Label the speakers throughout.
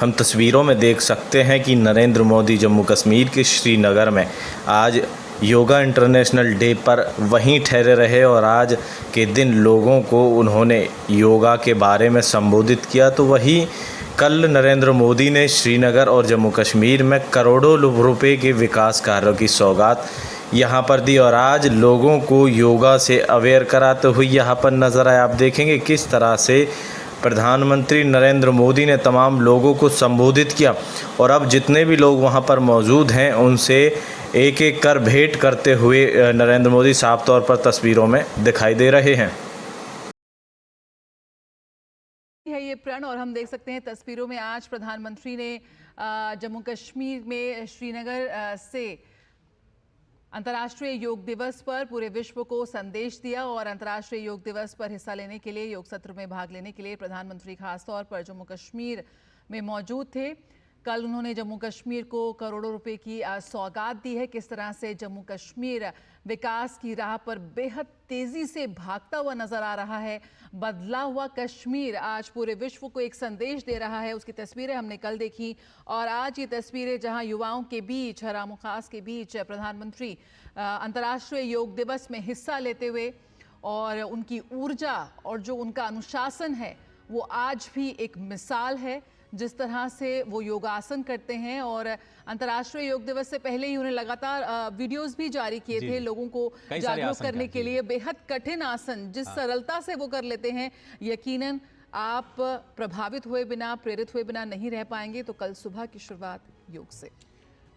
Speaker 1: हम तस्वीरों में देख सकते हैं कि नरेंद्र मोदी जम्मू कश्मीर के श्रीनगर में आज योगा इंटरनेशनल डे पर वहीं ठहरे रहे और आज के दिन लोगों को उन्होंने योगा के बारे में संबोधित किया। तो वहीं कल नरेंद्र मोदी ने श्रीनगर और जम्मू कश्मीर में करोड़ों रुपए के विकास कार्यों की सौगात यहाँ पर दी और आज लोगों को योगा से अवेयर कराते हुए यहाँ पर नज़र आए। आप देखेंगे किस तरह से प्रधानमंत्री नरेंद्र मोदी ने तमाम लोगों को संबोधित किया और अब जितने भी लोग वहां पर मौजूद हैं उनसे एक एक कर भेंट करते हुए नरेंद्र मोदी साफ तौर पर तस्वीरों में दिखाई दे रहे हैं।
Speaker 2: है ये प्रण और हम देख सकते हैं तस्वीरों में आज प्रधानमंत्री ने जम्मू कश्मीर में श्रीनगर से अंतर्राष्ट्रीय योग दिवस पर पूरे विश्व को संदेश दिया और अंतर्राष्ट्रीय योग दिवस पर हिस्सा लेने के लिए, योग सत्र में भाग लेने के लिए प्रधानमंत्री खासतौर पर जम्मू कश्मीर में मौजूद थे। कल उन्होंने जम्मू कश्मीर को करोड़ों रुपए की सौगात दी है। किस तरह से जम्मू कश्मीर विकास की राह पर बेहद तेजी से भागता हुआ नजर आ रहा है। बदला हुआ कश्मीर आज पूरे विश्व को एक संदेश दे रहा है। उसकी तस्वीरें हमने कल देखी और आज ये तस्वीरें जहां युवाओं के बीच, हराम खास के बीच प्रधानमंत्री अंतर्राष्ट्रीय योग दिवस में हिस्सा लेते हुए और उनकी ऊर्जा और जो उनका अनुशासन है वो आज भी एक मिसाल है। जिस तरह से वो योगासन करते हैं और अंतर्राष्ट्रीय योग दिवस से पहले ही उन्हें लगातार वीडियोस भी जारी किए थे लोगों को जागरूक करने के लिए। बेहद कठिन आसन जिस सरलता से वो कर लेते हैं, यकीनन आप प्रभावित हुए बिना, प्रेरित हुए बिना नहीं रह पाएंगे। तो कल सुबह की शुरुआत योग से।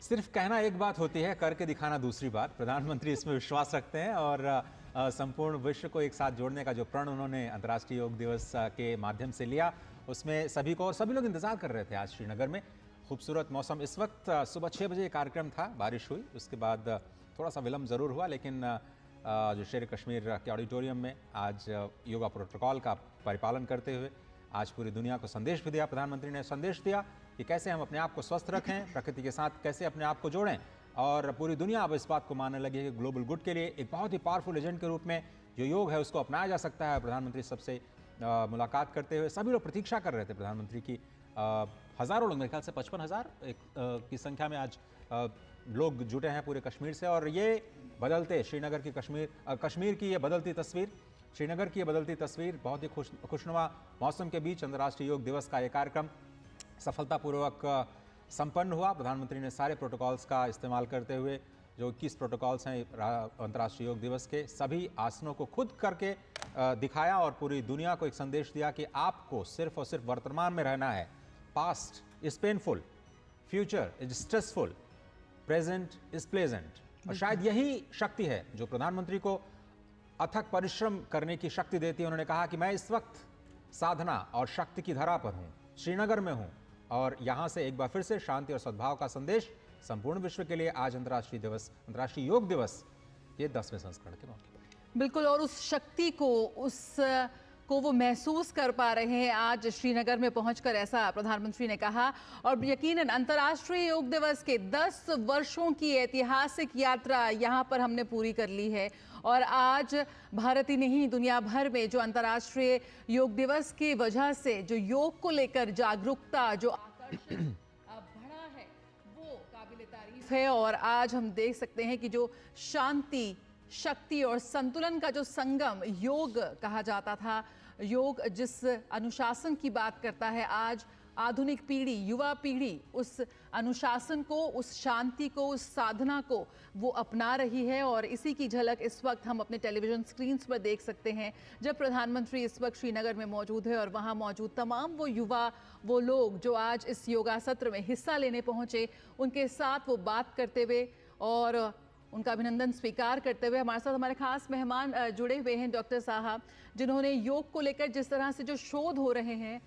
Speaker 3: सिर्फ कहना एक बात होती है, करके दिखाना दूसरी बात। प्रधानमंत्री इसमें विश्वास रखते हैं और संपूर्ण विश्व को एक साथ जोड़ने का जो प्रण उन्होंने अंतर्राष्ट्रीय योग दिवस के माध्यम से लिया, उसमें सभी को और सभी लोग इंतजार कर रहे थे। आज श्रीनगर में खूबसूरत मौसम, इस वक्त सुबह 6 बजे कार्यक्रम था, बारिश हुई, उसके बाद थोड़ा सा विलम्ब ज़रूर हुआ, लेकिन जो शेर कश्मीर के ऑडिटोरियम में आज योगा प्रोटोकॉल का परिपालन करते हुए आज पूरी दुनिया को संदेश भी दिया। प्रधानमंत्री ने संदेश दिया कि कैसे हम अपने आप को स्वस्थ रखें, प्रकृति के साथ कैसे अपने आप को जोड़ें और पूरी दुनिया अब इस बात को मानने लगी है कि ग्लोबल गुड के लिए एक बहुत ही पावरफुल एजेंट के रूप में जो योग है उसको अपनाया जा सकता है। प्रधानमंत्री सबसे मुलाकात करते हुए सभी लोग प्रतीक्षा कर रहे थे प्रधानमंत्री की। हज़ारों लोग, मेरे ख्याल से 55,000 की संख्या में आज लोग जुटे हैं पूरे कश्मीर से और ये बदलते श्रीनगर की कश्मीर की ये बदलती तस्वीर, श्रीनगर की ये बदलती तस्वीर, बहुत ही खुशनुमा मौसम के बीच अंतर्राष्ट्रीय योग दिवस का ये कार्यक्रम सफलतापूर्वक संपन्न हुआ। प्रधानमंत्री ने सारे प्रोटोकॉल्स का इस्तेमाल करते हुए जो 21 प्रोटोकॉल्स हैं अंतर्राष्ट्रीय योग दिवस के, सभी आसनों को खुद करके दिखाया और पूरी दुनिया को एक संदेश दिया कि आपको सिर्फ और सिर्फ वर्तमान में रहना है। Past is painful, future is stressful, present is pleasant. और शायद यही शक्ति है जो प्रधानमंत्री को अथक परिश्रम करने की शक्ति देती है। उन्होंने कहा कि मैं इस वक्त साधना और शक्ति की धरा पर हूँ, श्रीनगर में हूँ और यहाँ से एक बार फिर से शांति और सद्भाव का संदेश संपूर्ण विश्व के लिए आज अंतर्राष्ट्रीय योग दिवस ये 10वें संस्करण के मौके पर।
Speaker 2: बिल्कुल, और उस शक्ति को वो महसूस कर पा रहे हैं आज श्रीनगर में पहुंचकर, ऐसा प्रधानमंत्री ने कहा। और यकीनन अंतर्राष्ट्रीय योग दिवस के 10 वर्षों की ऐतिहासिक यात्रा यहाँ पर हमने पूरी कर ली है और आज भारत ही नहीं दुनिया भर में जो अंतर्राष्ट्रीय योग दिवस की वजह से जो योग को लेकर जागरूकता, जो आकर्षण बढ़ा है वो काबिले तारीफ है। और आज हम देख सकते हैं कि जो शांति, शक्ति और संतुलन का जो संगम योग कहा जाता था, योग जिस अनुशासन की बात करता है, आज आधुनिक पीढ़ी, युवा पीढ़ी उस अनुशासन को, उस शांति को, उस साधना को वो अपना रही है। और इसी की झलक इस वक्त हम अपने टेलीविजन स्क्रीन्स पर देख सकते हैं जब प्रधानमंत्री इस वक्त श्रीनगर में मौजूद है और वहाँ मौजूद तमाम वो युवा, वो लोग जो आज इस योगा सत्र में हिस्सा लेने पहुँचे, उनके साथ वो बात करते हुए और उनका अभिनंदन स्वीकार करते हुए। हमारे साथ हमारे खास मेहमान जुड़े हुए हैं, डॉक्टर साहब, जिन्होंने योग को लेकर जिस तरह से जो शोध हो रहे हैं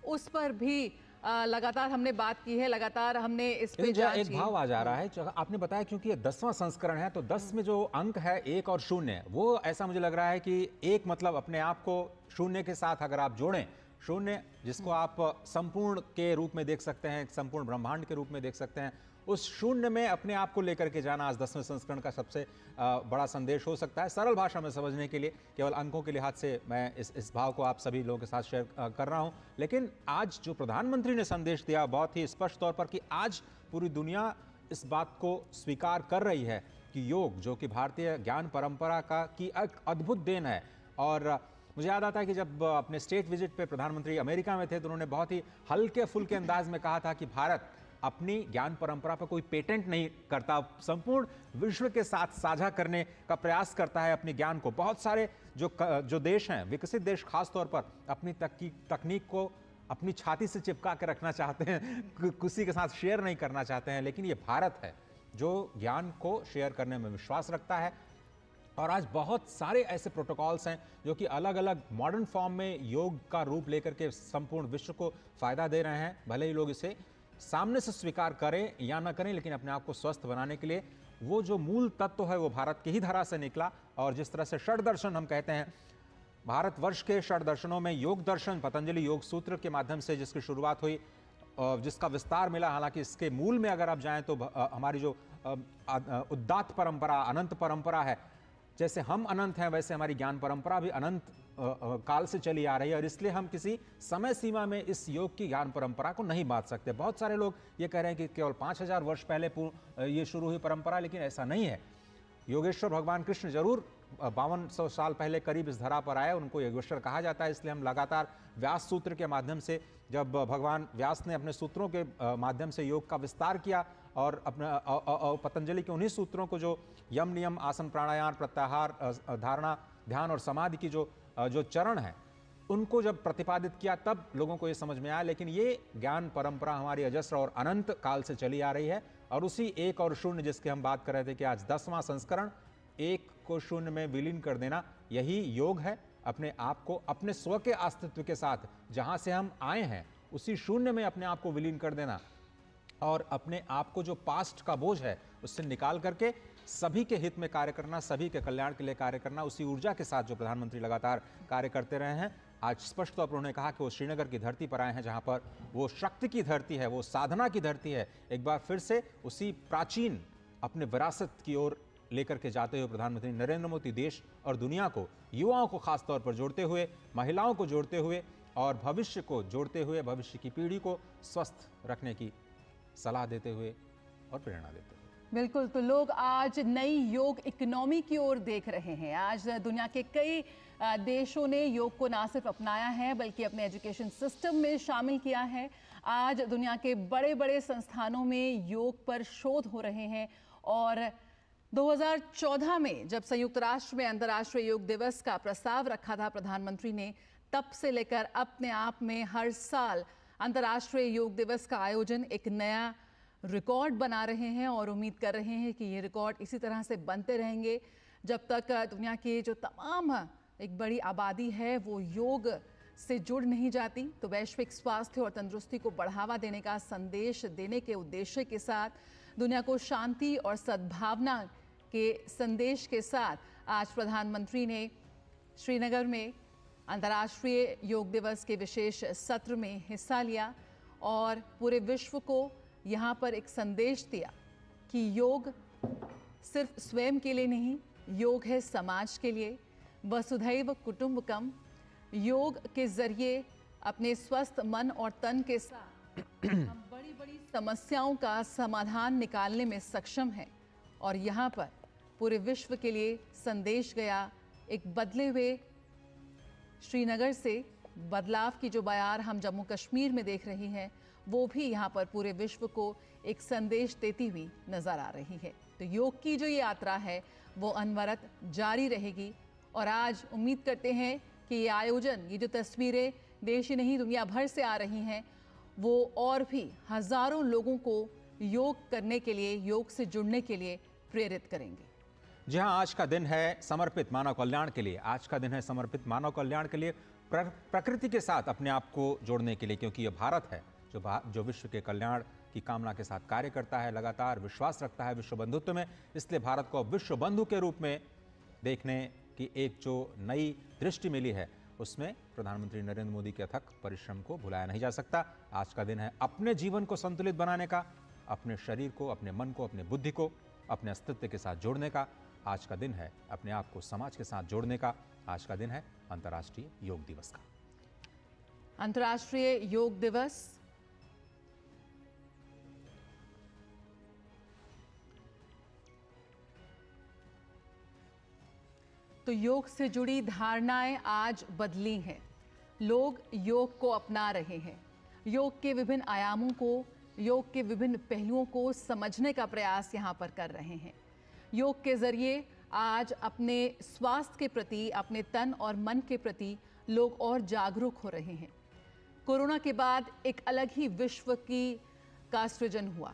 Speaker 2: उस पर भी लगातार हमने बात की है, लगातार हमने इस पे जांच की।
Speaker 3: एक भाव आ जा रहा है जो आपने बताया, क्योंकि ये 10वां संस्करण है तो 10 में जो अंक है 1 और 0, वो ऐसा मुझे लग रहा है कि 1 मतलब अपने आप को 0 के साथ अगर आप जोड़ें, 0 जिसको आप संपूर्ण के रूप में देख सकते हैं, संपूर्ण ब्रह्मांड के रूप में देख सकते हैं, उस शून्य में अपने आप को लेकर के जाना आज 10वें संस्करण का सबसे बड़ा संदेश हो सकता है। सरल भाषा में समझने के लिए, केवल अंकों के लिहाज से मैं इस भाव को आप सभी लोगों के साथ शेयर कर रहा हूं। लेकिन आज जो प्रधानमंत्री ने संदेश दिया बहुत ही स्पष्ट तौर पर कि आज पूरी दुनिया इस बात को स्वीकार कर रही है कि योग, जो कि भारतीय ज्ञान परंपरा की एक अद्भुत देन है। और मुझे याद आता है कि जब अपने स्टेट विजिट पे प्रधानमंत्री अमेरिका में थे तो उन्होंने बहुत ही हल्के फुल्के अंदाज में कहा था कि भारत अपनी ज्ञान परंपरा पर कोई पेटेंट नहीं करता, संपूर्ण विश्व के साथ साझा करने का प्रयास करता है अपने ज्ञान को। बहुत सारे जो देश हैं, विकसित देश खासतौर पर, अपनी तकनीक को अपनी छाती से चिपका के रखना चाहते हैं, किसी के साथ शेयर नहीं करना चाहते हैं। लेकिन ये भारत है जो ज्ञान को शेयर करने में विश्वास रखता है। और आज बहुत सारे ऐसे प्रोटोकॉल्स हैं जो कि अलग अलग मॉडर्न फॉर्म में योग का रूप लेकर के संपूर्ण विश्व को फायदा दे रहे हैं। भले ही लोग इसे सामने से स्वीकार करें या ना करें, लेकिन अपने आप को स्वस्थ बनाने के लिए वो जो मूल तत्व है वो भारत की ही धरा से निकला। और जिस तरह से षड दर्शन हम कहते हैं, भारतवर्ष के षड दर्शनों में योग दर्शन पतंजलि योग सूत्र के माध्यम से जिसकी शुरुआत हुई, जिसका विस्तार मिला, हालांकि इसके मूल में अगर आप जाएं तो हमारी जो उदात्त परंपरा, अनंत परंपरा है, जैसे हम अनंत हैं वैसे हमारी ज्ञान परंपरा भी अनंत काल से चली आ रही है। और इसलिए हम किसी समय सीमा में इस योग की ज्ञान परंपरा को नहीं बांध सकते। बहुत सारे लोग ये कह रहे हैं कि केवल 5000 वर्ष पहले ये शुरू हुई परंपरा, लेकिन ऐसा नहीं है। योगेश्वर भगवान कृष्ण जरूर 5200 साल पहले करीब इस धरा पर आए, उनको योगेश्वर कहा जाता है। इसलिए हम लगातार व्यास सूत्र के माध्यम से, जब भगवान व्यास ने अपने सूत्रों के माध्यम से योग का विस्तार किया और अपने पतंजलि के उन्हीं सूत्रों को, जो यम नियम आसन प्राणायाम प्रत्याहार धारणा ध्यान और समाधि की जो चरण है, उनको जब प्रतिपादित किया तब लोगों को ये समझ में आया। लेकिन ये ज्ञान परंपरा हमारी अजस्र और अनंत काल से चली आ रही है। और उसी एक और शून्य जिसके हम बात कर रहे थे कि आज 10वां संस्करण, एक को शून्य में विलीन कर देना, यही योग है। अपने आप को अपने स्व के अस्तित्व के साथ, जहां से हम आए हैं उसी शून्य में अपने आप को विलीन कर देना और अपने आप को जो पास्ट का बोझ है उससे निकाल करके सभी के हित में कार्य करना, सभी के कल्याण के लिए कार्य करना, उसी ऊर्जा के साथ जो प्रधानमंत्री लगातार कार्य करते रहे हैं। आज स्पष्ट तौर पर उन्होंने कहा कि वो श्रीनगर की धरती पर आए हैं, जहां पर वो शक्ति की धरती है, वो साधना की धरती है। एक बार फिर से उसी प्राचीन अपने विरासत की ओर लेकर के जाते हुए प्रधानमंत्री नरेंद्र मोदी देश और दुनिया को, युवाओं को खास तौर पर जोड़ते हुए, महिलाओं को जोड़ते हुए और भविष्य को जोड़ते हुए, भविष्य की पीढ़ी को स्वस्थ रखने की सलाह देते हुए और प्रेरणा देते हुए।
Speaker 2: बिल्कुल, तो लोग आज नई योग इकोनॉमी की ओर देख रहे हैं। आज दुनिया के कई देशों ने योग को ना सिर्फ अपनाया है बल्कि अपने एजुकेशन सिस्टम में शामिल किया है। आज दुनिया के बड़े बड़े संस्थानों में योग पर शोध हो रहे हैं। और 2014 में जब संयुक्त राष्ट्र में अंतर्राष्ट्रीय योग दिवस का प्रस्ताव रखा था प्रधानमंत्री ने, तब से लेकर अपने आप में हर साल अंतर्राष्ट्रीय योग दिवस का आयोजन एक नया रिकॉर्ड बना रहे हैं। और उम्मीद कर रहे हैं कि ये रिकॉर्ड इसी तरह से बनते रहेंगे जब तक दुनिया की जो तमाम एक बड़ी आबादी है वो योग से जुड़ नहीं जाती। तो वैश्विक स्वास्थ्य और तंदुरुस्ती को बढ़ावा देने का संदेश देने के उद्देश्य के साथ, दुनिया को शांति और सद्भावना के संदेश के साथ आज प्रधानमंत्री ने श्रीनगर में अंतर्राष्ट्रीय योग दिवस के विशेष सत्र में हिस्सा लिया और पूरे विश्व को यहाँ पर एक संदेश दिया कि योग सिर्फ स्वयं के लिए नहीं, योग है समाज के लिए। वसुधैव कुटुंबकम। योग के जरिए अपने स्वस्थ मन और तन के साथ हम बड़ी बड़ी समस्याओं का समाधान निकालने में सक्षम हैं। और यहाँ पर पूरे विश्व के लिए संदेश गया एक बदले हुए श्रीनगर से। बदलाव की जो बयार हम जम्मू कश्मीर में देख रहे हैं वो भी यहाँ पर पूरे विश्व को एक संदेश देती हुई नजर आ रही है। तो योग की जो ये यात्रा है वो अनवरत जारी रहेगी। और आज उम्मीद करते हैं कि ये आयोजन, ये जो तस्वीरें देश ही नहीं दुनिया भर से आ रही हैं, वो और भी हजारों लोगों को योग करने के लिए, योग से जुड़ने के लिए प्रेरित करेंगे।
Speaker 3: जी हाँ, आज का दिन है समर्पित मानव कल्याण के लिए। आज का दिन है समर्पित मानव कल्याण के लिए, प्रकृति के साथ अपने आप को जोड़ने के लिए, क्योंकि ये भारत है जो विश्व के कल्याण की कामना के साथ कार्य करता है, लगातार विश्वास रखता है विश्व बंधुत्व में। इसलिए भारत को विश्व बंधु के रूप में देखने की एक जो नई दृष्टि मिली है, उसमें प्रधानमंत्री नरेंद्र मोदी के अथक परिश्रम को भुलाया नहीं जा सकता। आज का दिन है अपने जीवन को संतुलित बनाने का, अपने शरीर को, अपने मन को, अपने बुद्धि को अपने अस्तित्व के साथ जोड़ने का आज का दिन है, अपने आप को समाज के साथ जोड़ने का आज का दिन है अंतर्राष्ट्रीय योग दिवस का।
Speaker 2: अंतर्राष्ट्रीय योग दिवस तो योग से जुड़ी धारणाएं आज बदली हैं। लोग योग को अपना रहे हैं। योग के विभिन्न आयामों को, योग के विभिन्न पहलुओं को समझने का प्रयास यहाँ पर कर रहे हैं। योग के जरिए आज अपने स्वास्थ्य के प्रति, अपने तन और मन के प्रति लोग और जागरूक हो रहे हैं। कोरोना के बाद एक अलग ही विश्व का सृजन हुआ,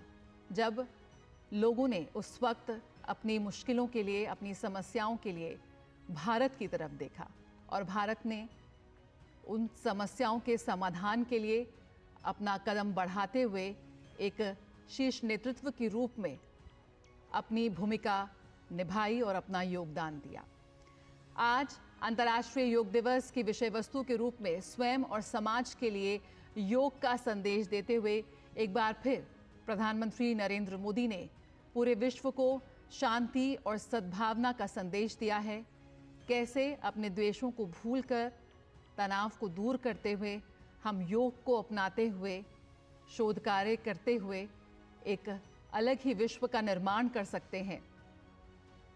Speaker 2: जब लोगों ने उस वक्त अपनी मुश्किलों के लिए, अपनी समस्याओं के लिए भारत की तरफ देखा और भारत ने उन समस्याओं के समाधान के लिए अपना कदम बढ़ाते हुए एक शीर्ष नेतृत्व के रूप में अपनी भूमिका निभाई और अपना योगदान दिया। आज अंतर्राष्ट्रीय योग दिवस की विषय वस्तु के रूप में स्वयं और समाज के लिए योग का संदेश देते हुए एक बार फिर प्रधानमंत्री नरेंद्र मोदी ने पूरे विश्व को शांति और सद्भावना का संदेश दिया है। कैसे अपने द्वेषों को भूलकर, तनाव को दूर करते हुए, हम योग को अपनाते हुए, शोध कार्य करते हुए एक अलग ही विश्व का निर्माण कर सकते हैं।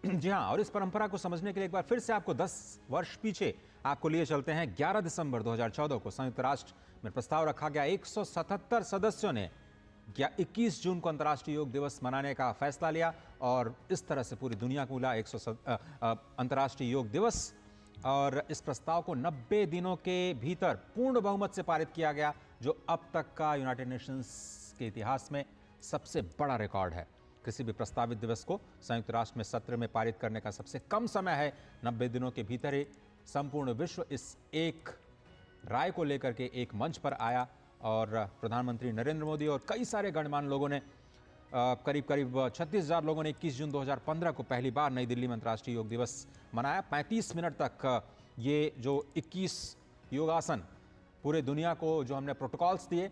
Speaker 3: जी हाँ, और इस परंपरा को समझने के लिए एक बार फिर से आपको 10 वर्ष पीछे आपको लिए चलते हैं। 11 दिसंबर 2014 को संयुक्त राष्ट्र में प्रस्ताव रखा गया। 177 सदस्यों ने 21 जून को अंतर्राष्ट्रीय योग दिवस मनाने का फैसला लिया और इस तरह से पूरी दुनिया को मिला अंतर्राष्ट्रीय योग दिवस। और इस प्रस्ताव को 90 दिनों के भीतर पूर्ण बहुमत से पारित किया गया, जो अब तक का यूनाइटेड नेशंस के इतिहास में सबसे बड़ा रिकॉर्ड है। किसी भी प्रस्तावित दिवस को संयुक्त राष्ट्र में सत्र में पारित करने का सबसे कम समय है। 90 दिनों के भीतर ही संपूर्ण विश्व इस एक राय को लेकर के एक मंच पर आया और प्रधानमंत्री नरेंद्र मोदी और कई सारे गणमान्य लोगों ने, करीब 36,000 लोगों ने 21 जून 2015 को पहली बार नई दिल्ली में अंतर्राष्ट्रीय योग दिवस मनाया। 35 मिनट तक ये जो 21 योगासन पूरे दुनिया को जो हमने प्रोटोकॉल्स दिए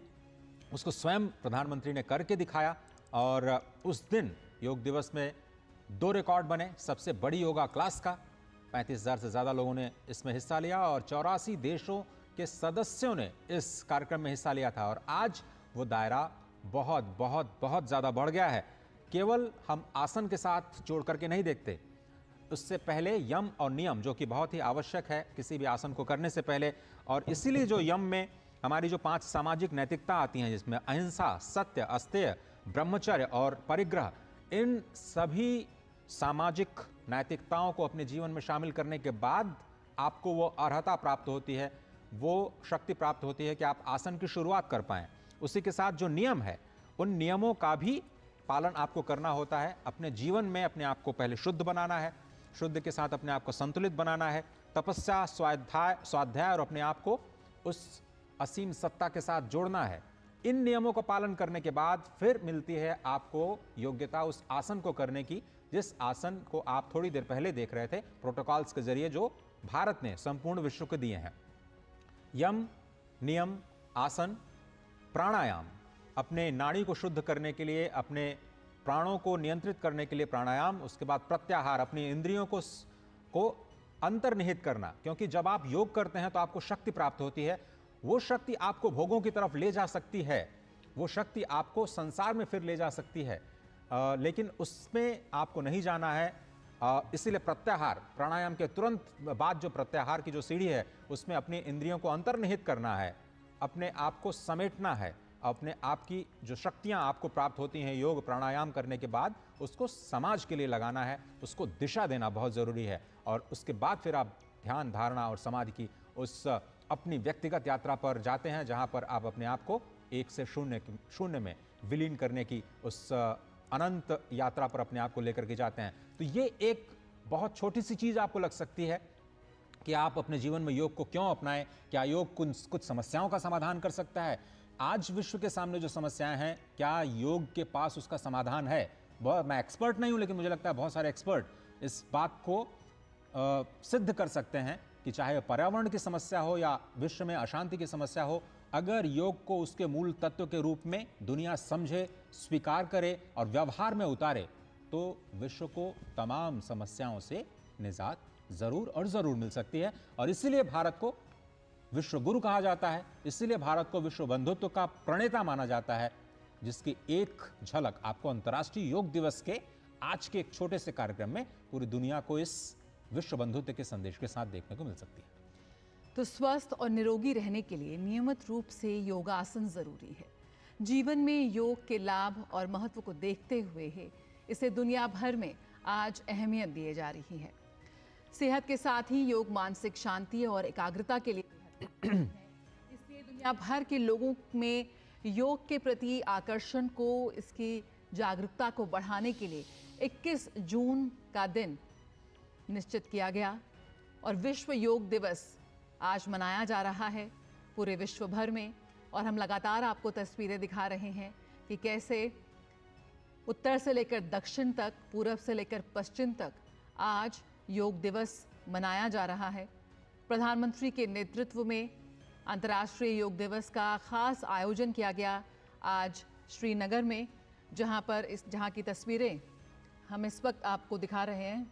Speaker 3: उसको स्वयं प्रधानमंत्री ने करके दिखाया। और उस दिन योग दिवस में 2 रिकॉर्ड बने। सबसे बड़ी योगा क्लास का 35,000 से ज़्यादा लोगों ने इसमें हिस्सा लिया और 84 देशों के सदस्यों ने इस कार्यक्रम में हिस्सा लिया था। और आज वो दायरा बहुत बहुत बहुत ज़्यादा बढ़ गया है। केवल हम आसन के साथ जोड़ करके नहीं देखते, उससे पहले यम और नियम, जो कि बहुत ही आवश्यक है किसी भी आसन को करने से पहले। और इसीलिए जो यम में हमारी जो 5 सामाजिक नैतिकता आती हैं, जिसमें अहिंसा, सत्य, अस्तेय, ब्रह्मचर्य और परिग्रह, इन सभी सामाजिक नैतिकताओं को अपने जीवन में शामिल करने के बाद आपको वो अर्हता प्राप्त होती है, वो शक्ति प्राप्त होती है कि आप आसन की शुरुआत कर पाएं। उसी के साथ जो नियम है, उन नियमों का भी पालन आपको करना होता है। अपने जीवन में अपने आप को पहले शुद्ध बनाना है, शुद्ध के साथ अपने आप को संतुलित बनाना है, तपस्या, स्वाध्याय और अपने आप को उस असीम सत्ता के साथ जोड़ना है। इन नियमों का पालन करने के बाद फिर मिलती है आपको योग्यता उस आसन को करने की, जिस आसन को आप थोड़ी देर पहले देख रहे थे प्रोटोकॉल्स के जरिए जो भारत ने संपूर्ण विश्व को दिए हैं। यम, नियम, आसन, प्राणायाम, अपने नाड़ी को शुद्ध करने के लिए, अपने प्राणों को नियंत्रित करने के लिए प्राणायाम, उसके बाद प्रत्याहार, अपनी इंद्रियों को अंतर्निहित करना। क्योंकि जब आप योग करते हैं तो आपको शक्ति प्राप्त होती है। वो शक्ति आपको भोगों की तरफ ले जा सकती है, वो शक्ति आपको संसार में फिर ले जा सकती है, लेकिन उसमें आपको नहीं जाना है। इसीलिए प्रत्याहार, प्राणायाम के तुरंत बाद जो प्रत्याहार की जो सीढ़ी है, उसमें अपनी इंद्रियों को अंतर्निहित करना है, अपने आप को समेटना है, अपने आप की जो शक्तियां आपको प्राप्त होती हैं योग प्राणायाम करने के बाद, उसको समाज के लिए लगाना है, उसको दिशा देना बहुत ज़रूरी है। और उसके बाद फिर आप ध्यान, धारणा और समाधि की उस अपनी व्यक्तिगत यात्रा पर जाते हैं, जहां पर आप अपने आप को 1 से 0 में विलीन करने की उस अनंत यात्रा पर अपने आप को लेकर के जाते हैं। तो ये एक बहुत छोटी सी चीज़ आपको लग सकती है कि आप अपने जीवन में योग को क्यों अपनाएं। क्या योग कुछ समस्याओं का समाधान कर सकता है? आज विश्व के सामने जो समस्याएं हैं, क्या योग के पास उसका समाधान है? मैं एक्सपर्ट नहीं हूं, लेकिन मुझे लगता है बहुत सारे एक्सपर्ट इस बात को सिद्ध कर सकते हैं कि चाहे पर्यावरण की समस्या हो या विश्व में अशांति की समस्या हो, अगर योग को उसके मूल तत्व के रूप में दुनिया समझे, स्वीकार करे और व्यवहार में उतारे तो विश्व को तमाम समस्याओं से निजात जरूर और जरूर मिल सकती है। और इसीलिए भारत को विश्व गुरु कहा जाता है, इसीलिए भारत को विश्व बंधुत्व का प्रणेता माना जाता है, जिसकी एक झलक आपको अंतर्राष्ट्रीय योग दिवस के आज के एक छोटे से कार्यक्रम में पूरी दुनिया को इस विश्व बंधुत्व के संदेश के साथ देखने को मिल सकती है।
Speaker 2: तो स्वस्थ और निरोगी रहने के लिए नियमित रूप से योगासन जरूरी है। जीवन में योग के लाभ और महत्व को देखते हुए ही इसे दुनिया भर में आज अहमियत दी जा रही है। सेहत के साथ ही योग मानसिक शांति और एकाग्रता के लिए महत्वपूर्ण है। इसलिए दुनिया भर के लोगों में योग के प्रति आकर्षण को, इसकी जागरूकता को बढ़ाने के लिए 21 जून का दिन निश्चित किया गया और विश्व योग दिवस आज मनाया जा रहा है पूरे विश्व भर में। और हम लगातार आपको तस्वीरें दिखा रहे हैं कि कैसे उत्तर से लेकर दक्षिण तक, पूरब से लेकर पश्चिम तक आज योग दिवस मनाया जा रहा है। प्रधानमंत्री के नेतृत्व में अंतर्राष्ट्रीय योग दिवस का खास आयोजन किया गया आज श्रीनगर में, जहां की तस्वीरें हम इस वक्त आपको दिखा रहे हैं।